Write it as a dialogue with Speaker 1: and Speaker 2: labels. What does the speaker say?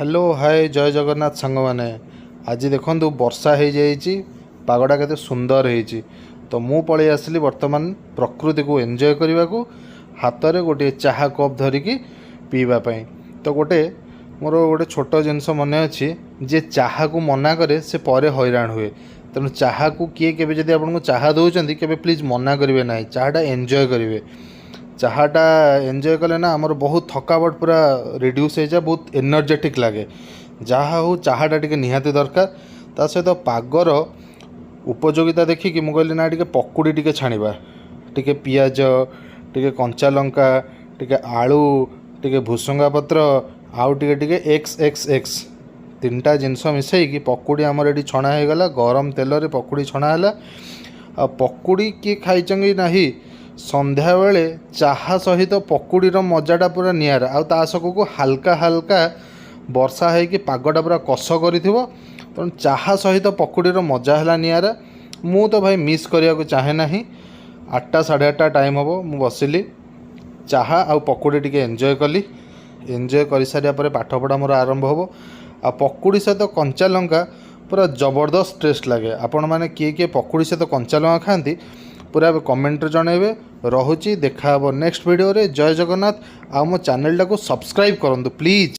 Speaker 1: Hello hi जय जगन्नाथ सांग मैंने आज देखु वर्षा हो जाइए पागटा केते सुंदर होइछि। तो मु पळै आसली वर्तमान प्रकृति को एंजॉय करने को हाथ में गोटे चाहा कप धरिकी पीवा पाई। तो गोटे मोर गोटे छोट जिनस मन अच्छी जे चाहा को मना करे से परे हैरान हुए। तेणु चाहा को किए केबे जदि आपको चाहा दौरान केबे प्लीज मना करेंगे ना, चाहाटा एंजॉय करेंगे। चाहाटा एंजॉय कले ना आमर बहुत थकावट पूरा रिड्यूस हो जाए, बहुत एनर्जेटिक लगे। जहाँ हो चाहाटा टिके निहाती दरकार। ता सहित पागर उपयोगिता देखिकी मुझे कहली ना टिके पकुड़ी टिके छाणिबा, टिके पियाज, टिके कंचा लंका, टिके आलू, टिके भुसुंगा पत्र, आउ टिके टिके एक्स एक्स एक्स तीनटा जिनस मिसईकी पकुड़ी आमर ये छणा हो गला। गरम तेल रे पकुड़ी छणा है। आ पकुड़ी किए खाई नहीं संध्या बेले चाहा सहित पकुड़ीर मजाटा पूरा नियारा। आ ता सकू हल्का हल्का वर्षा है पागटा पूरा कष कर। तेणु चाहा सहित पकुड़ीर मजा है नियारा। मु तो भाई मिस करने को चाहे ना। 8टा 8:30 टाइम हम मु बसिली चाहा आ पकुड़ी टिके एंजॉय कली। एंजॉय कर सारा पर पाठपढ़ा मोर आरंभ हो। आ पकुड़ी सहित कंचा लंका पूरा जबरदस्त टेस्ट लगे। आपण मैंने किए किए पकुड़ी सहित कंचा लंका खाती पूरा कमेंट जनइबे। रहुची देखा नेक्स्ट वीडियो रे। जय जगन्नाथ। आ मो चैनल टाको सब्सक्राइब करंतु प्लीज।